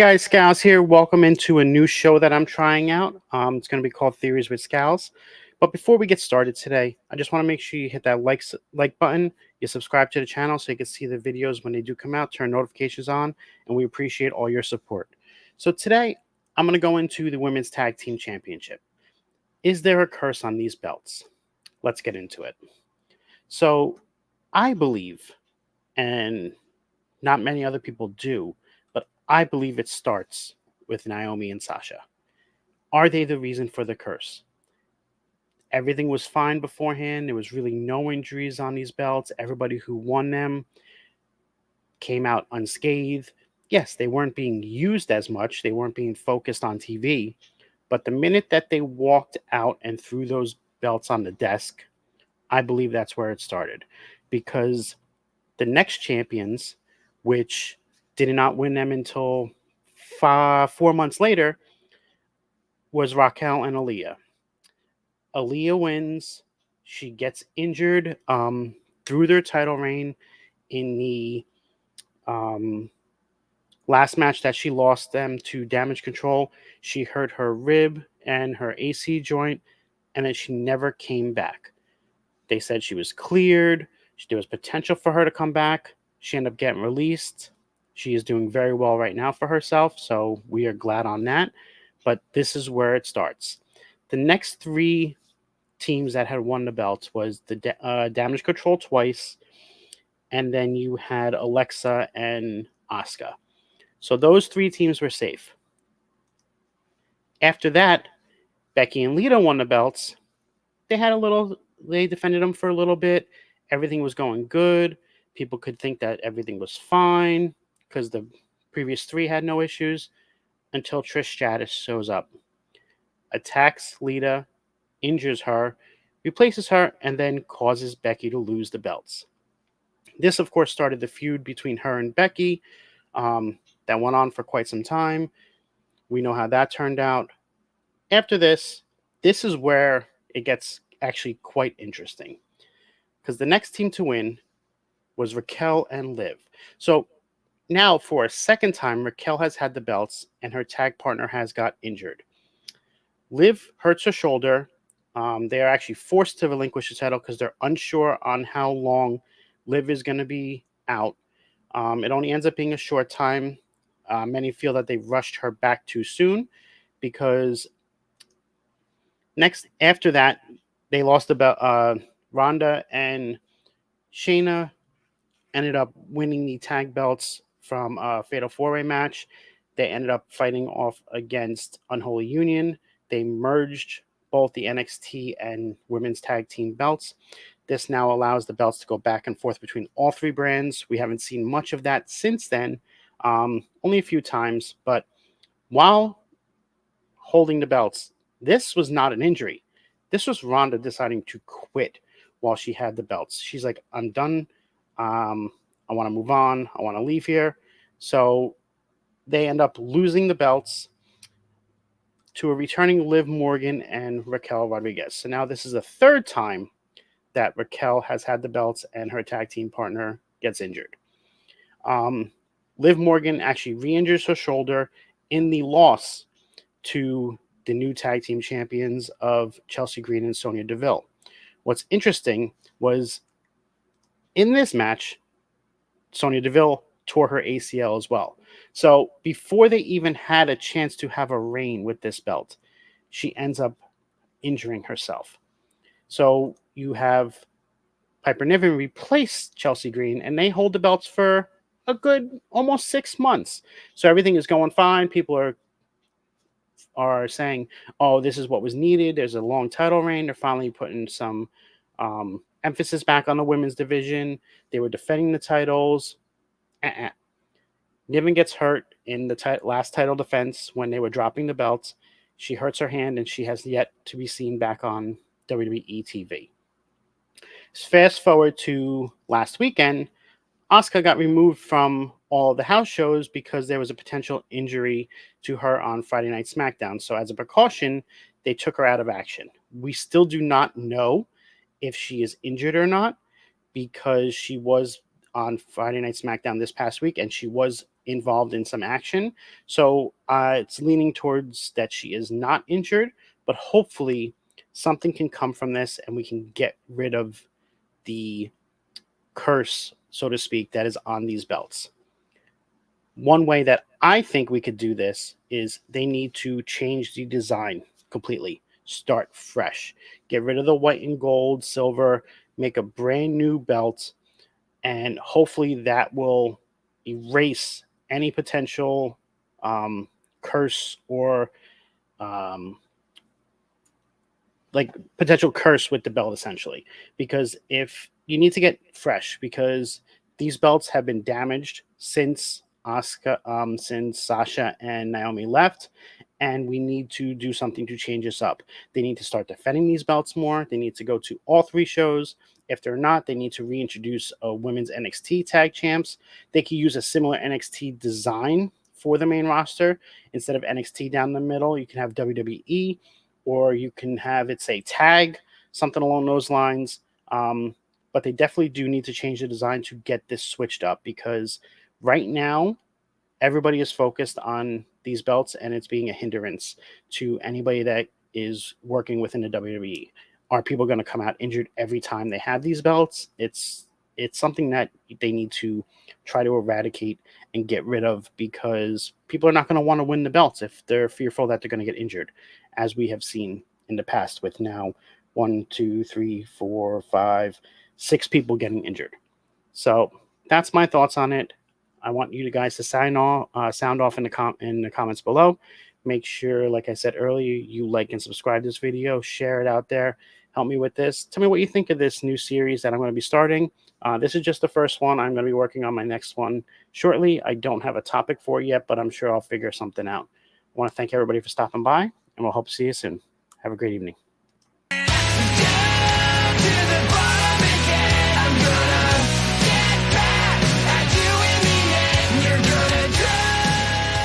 guys, Scalz here. Welcome into a new show that I'm trying out. It's going to be called Theories with Scalz. But before we get started today, I just want to make sure you hit that like button. You subscribe to the channel so you can see the videos when they do come out. Turn notifications on, and we appreciate all your support. So today, I'm going to go into the Women's Tag Team Championship. Is there a curse on these belts? Let's get into it. So I believe, and not many other people do, but I believe it starts with Naomi and Sasha. Are they the reason for the curse? Everything was fine beforehand. There was really no injuries on these belts. Everybody who won them came out unscathed. Yes, they weren't being used as much. They weren't being focused on TV. But the minute that they walked out and threw those belts on the desk, I believe that's where it started. Because the next champions, which did not win them until 4 months later, was Raquel and Aliyah. Aliyah wins. She gets injured through their title reign in the um, last match that she lost them to Damage Control. She hurt her rib and her AC joint, and then she never came back. They said she was cleared. There was potential for her to come back. She ended up getting released. She is doing very well right now for herself, so we are glad on that. But this is where it starts. The next three teams that had won the belts was the Damage Control twice, and then you had Alexa and Asuka. So those three teams were safe. After that, Becky and Lita won the belts. They defended them for a little bit. Everything was going good. People could think that everything was fine because the previous three had no issues until Trish Stratus shows up, attacks Lita, injures her, replaces her, and then causes Becky to lose the belts. This, of course, started the feud between her and Becky that went on for quite some time. We know how that turned out. After this is where it gets actually quite interesting because the next team to win was Raquel and Liv. So now, for a second time, Raquel has had the belts and her tag partner has got injured. Liv hurts her shoulder. They are actually forced to relinquish the title because they're unsure on how long Liv is going to be out. It only ends up being a short time. Many feel that they rushed her back too soon because after that, they lost the belt. Ronda and Shayna ended up winning the tag belts from a Fatal 4-Way match. They ended up fighting off against Unholy Union. They merged both the NXT and Women's Tag Team belts. This now allows the belts to go back and forth between all three brands. We haven't seen much of that since then, only a few times. But while holding the belts, this was not an injury. This was Ronda deciding to quit while she had the belts. She's like, I'm done. I want to move on. I want to leave here. So they end up losing the belts to a returning Liv Morgan and Raquel Rodriguez. So now this is the third time that Raquel has had the belts and her tag team partner gets injured. Liv Morgan actually re-injures her shoulder in the loss to the new tag team champions of Chelsea Green and Sonia Deville. What's interesting was in this match, Sonia Deville tore her ACL as well. So before they even had a chance to have a reign with this belt, she ends up injuring herself. So you have Piper Niven replace Chelsea Green, and they hold the belts for a good almost 6 months. So everything is going fine. People are saying, oh, this is what was needed. There's a long title reign. They're finally putting some emphasis back on the women's division. They were defending the titles. Niven gets hurt in the last title defense when they were dropping the belts. She hurts her hand, and she has yet to be seen back on WWE TV. Fast forward to last weekend, Asuka got removed from all the house shows because there was a potential injury to her on Friday Night SmackDown. So as a precaution, they took her out of action. We still do not know if she is injured or not because she was on Friday Night SmackDown this past week and she was involved in some action. So it's leaning towards that she is not injured, but hopefully something can come from this and we can get rid of the curse, so to speak, that is on these belts. One way that I think we could do this is they need to change the design completely. Start fresh. Get rid of the white and gold, silver, make a brand new belt, and hopefully that will erase any potential um, curse or um, like potential curse with the belt essentially, because if you need to get fresh, because these belts have been damaged since Sasha and Naomi left, and we need to do something to change this up. They need to start defending these belts more. They need to go to all three shows. If they're not, they need to reintroduce a women's NXT tag champs. They could use a similar NXT design for the main roster. Instead of NXT down the middle, you can have WWE, or you can have it say tag, something along those lines. But they definitely do need to change the design to get this switched up, because right now everybody is focused on these belts and it's being a hindrance to anybody that is working within the WWE. Are people going to come out injured every time they have these belts? It's something that they need to try to eradicate and get rid of, because people are not going to want to win the belts if they're fearful that they're going to get injured, as we have seen in the past with now 1, 2, 3, 4, 5, 6 people getting injured. So that's my thoughts on it. I want you guys to sound off in the comments below. Make sure, like I said earlier, you like and subscribe to this video. Share it out there. Help me with this. Tell me what you think of this new series that I'm going to be starting. This is just the first one. I'm going to be working on my next one shortly. I don't have a topic for it yet, but I'm sure I'll figure something out. I want to thank everybody for stopping by, and we'll hope to see you soon. Have a great evening.